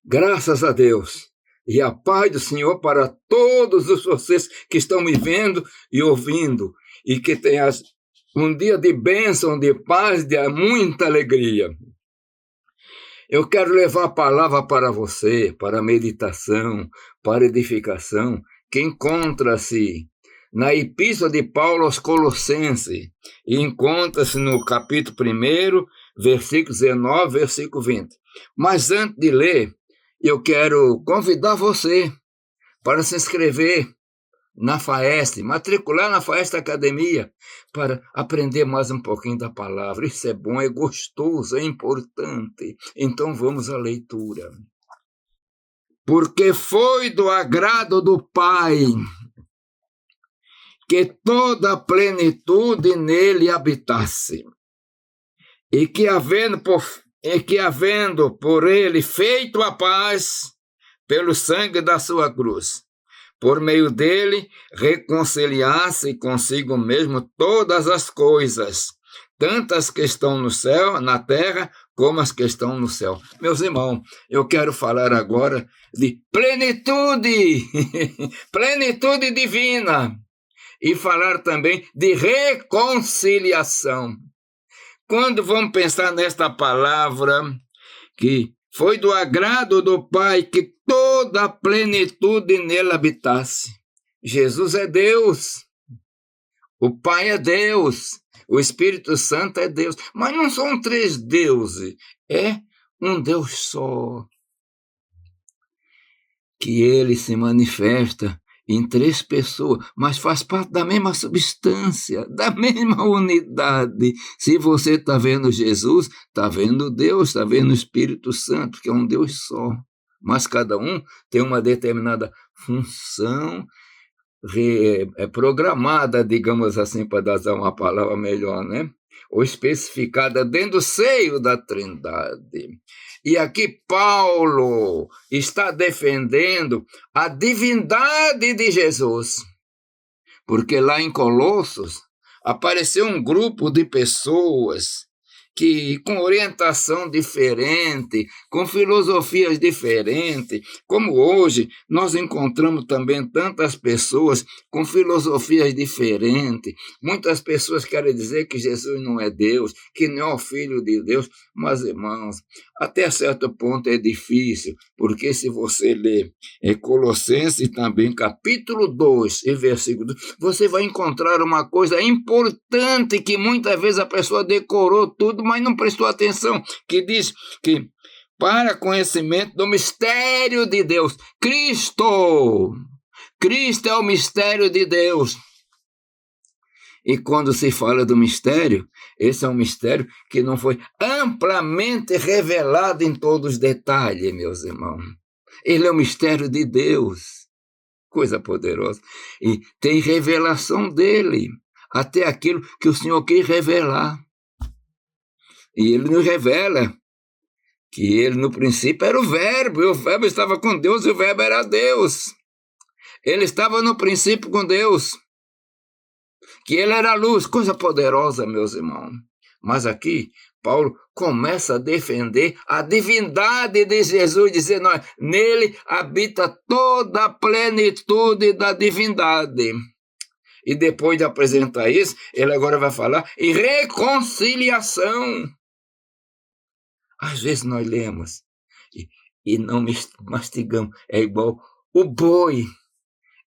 Graças a Deus. E a paz do Senhor para todos vocês que estão me vendo e ouvindo. E que tenham um dia de bênção, de paz, de muita alegria. Eu quero levar a palavra para você, para meditação, para edificação, que encontra-se na Epístola de Paulo aos Colossenses, e encontra-se no capítulo 1, versículo 19, versículo 20. Mas antes de ler, eu quero convidar você para se inscrever na FAEST, matricular na FAEST Academia, para aprender mais um pouquinho da palavra. Isso é bom, é gostoso, é importante. Então vamos à leitura. Porque foi do agrado do Pai que toda a plenitude nele habitasse, e que havendo por ele feito a paz pelo sangue da sua cruz, por meio dele reconciliasse consigo mesmo todas as coisas, tanto as que estão no céu, na terra, como as que estão no céu. Meus irmãos, eu quero falar agora de plenitude, plenitude divina, e falar também de reconciliação. Quando vamos pensar nesta palavra, que foi do agrado do Pai que toda a plenitude nele habitasse. Jesus é Deus, o Pai é Deus, o Espírito Santo é Deus, mas não são três deuses, é um Deus só, que ele se manifesta em três pessoas, mas faz parte da mesma substância, da mesma unidade. Se você está vendo Jesus, está vendo Deus, está vendo o Espírito Santo, que é um Deus só. Mas cada um tem uma determinada função programada, digamos assim, para dar uma palavra melhor, né? Ou especificada dentro do seio da Trindade. E aqui Paulo está defendendo a divindade de Jesus, porque lá em Colossos apareceu um grupo de pessoas que com orientação diferente, com filosofias diferentes, como hoje nós encontramos também tantas pessoas com filosofias diferentes. Muitas pessoas querem dizer que Jesus não é Deus, que não é o Filho de Deus, mas, irmãos, até certo ponto é difícil, porque se você ler Colossenses também, capítulo 2 e versículo 2, você vai encontrar uma coisa importante que muitas vezes a pessoa decorou tudo, mas não prestou atenção, que diz que para conhecimento do mistério de Deus, Cristo é o mistério de Deus. E quando se fala do mistério, esse é um mistério que não foi amplamente revelado em todos os detalhes, meus irmãos. Ele é o mistério de Deus, coisa poderosa. E tem revelação dele, até aquilo que o Senhor quis revelar. E ele nos revela que ele no princípio era o Verbo, e o Verbo estava com Deus, e o Verbo era Deus. Ele estava no princípio com Deus, que ele era a luz, coisa poderosa, meus irmãos. Mas aqui, Paulo começa a defender a divindade de Jesus, dizendo, nele habita toda a plenitude da divindade. E depois de apresentar isso, ele agora vai falar em reconciliação. Às vezes nós lemos e não mastigamos. É igual o boi.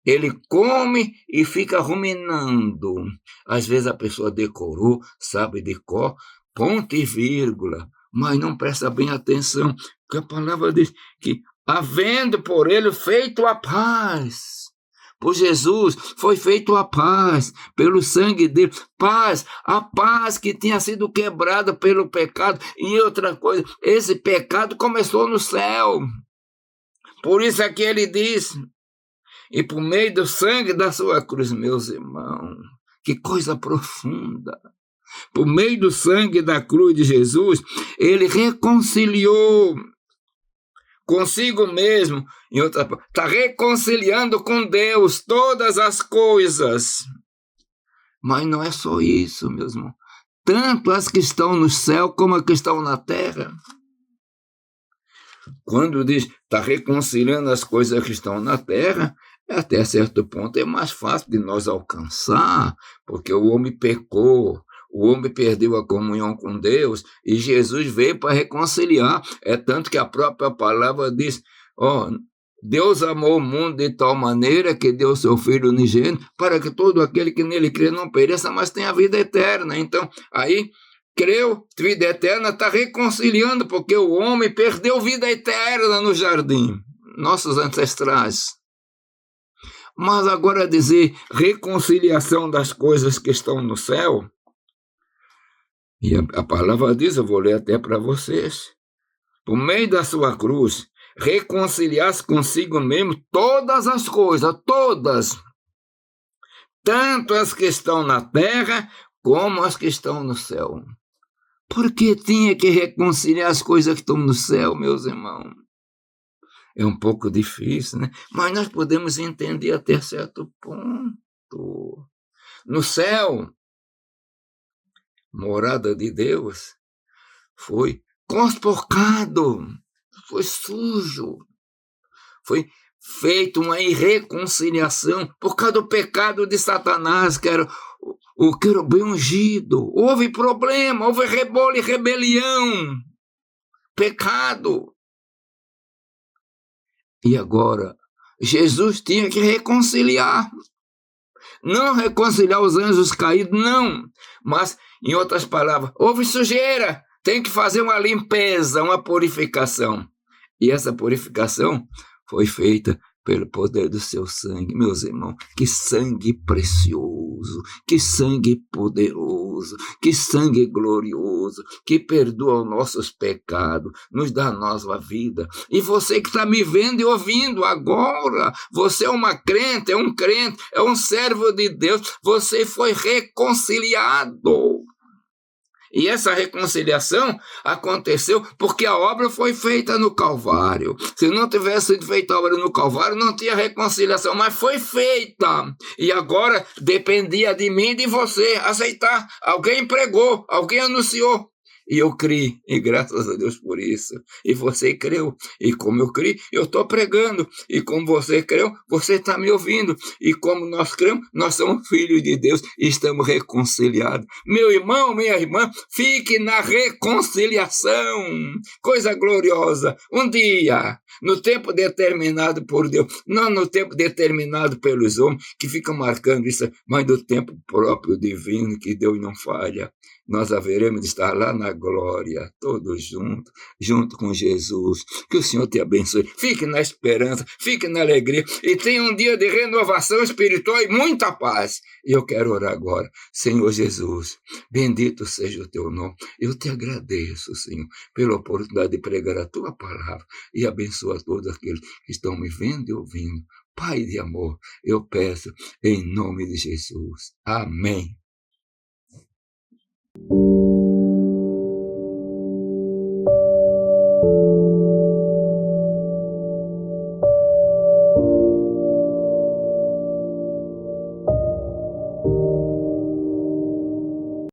Ele come e fica ruminando. Às vezes a pessoa decorou, sabe de cor, ponto e vírgula, mas não presta bem atenção, porque a palavra diz que, havendo por ele feito a paz, por Jesus foi feito a paz, pelo sangue dele, paz, a paz que tinha sido quebrada pelo pecado. E outra coisa, esse pecado começou no céu. Por isso aqui ele diz, e por meio do sangue da sua cruz, meus irmãos, que coisa profunda. Por meio do sangue da cruz de Jesus, ele reconciliou consigo mesmo, está reconciliando com Deus todas as coisas. Mas não é só isso, meus irmãos. Tanto as que estão no céu como as que estão na terra. Quando diz está reconciliando as coisas que estão na terra, até certo ponto é mais fácil de nós alcançar, porque o homem pecou, o homem perdeu a comunhão com Deus, e Jesus veio para reconciliar. É tanto que a própria palavra diz, Deus amou o mundo de tal maneira que deu seu Filho unigênito, para que todo aquele que nele crê não pereça, mas tenha vida eterna. Então, aí, creu, vida eterna, está reconciliando, porque o homem perdeu vida eterna no jardim, nossos ancestrais. Mas agora dizer reconciliação das coisas que estão no céu, e a palavra diz, eu vou ler até para vocês, por meio da sua cruz, reconciliar-se consigo mesmo todas as coisas, todas, tanto as que estão na terra, como as que estão no céu. Por que tinha que reconciliar as coisas que estão no céu, meus irmãos? É um pouco difícil, né? Mas nós podemos entender até certo ponto. No céu, morada de Deus, foi conspurcado, foi sujo, foi feita uma irreconciliação por causa do pecado de Satanás, que era o querubim ungido. Houve problema, houve rebolo e rebelião, pecado. E agora, Jesus tinha que reconciliar. Não reconciliar os anjos caídos, não. Mas, em outras palavras, houve sujeira. Tem que fazer uma limpeza, uma purificação. E essa purificação foi feita pelo poder do seu sangue. Meus irmãos, que sangue precioso, que sangue poderoso, que sangue glorioso, que perdoa os nossos pecados, nos dá nova vida. E você que está me vendo e ouvindo agora, você é uma crente, é um crente, é um servo de Deus, você foi reconciliado. E essa reconciliação aconteceu porque a obra foi feita no Calvário. Se não tivesse sido feita a obra no Calvário, não tinha reconciliação, mas foi feita. E agora dependia de mim e de você aceitar. Alguém pregou, alguém anunciou. E eu criei, e graças a Deus por isso. E você creu, e como eu criei, eu estou pregando. E como você creu, você está me ouvindo. E como nós cremos, nós somos filhos de Deus e estamos reconciliados. Meu irmão, minha irmã, fique na reconciliação. Coisa gloriosa. Um dia, no tempo determinado por Deus, não no tempo determinado pelos homens, que ficam marcando isso, mas do tempo próprio divino, que Deus não falha. Nós haveremos de estar lá na glória, todos juntos, junto com Jesus. Que o Senhor te abençoe. Fique na esperança, fique na alegria e tenha um dia de renovação espiritual e muita paz. E eu quero orar agora. Senhor Jesus, bendito seja o teu nome. Eu te agradeço, Senhor, pela oportunidade de pregar a tua palavra e abençoa todos aqueles que estão me vendo e ouvindo. Pai de amor, eu peço em nome de Jesus. Amém.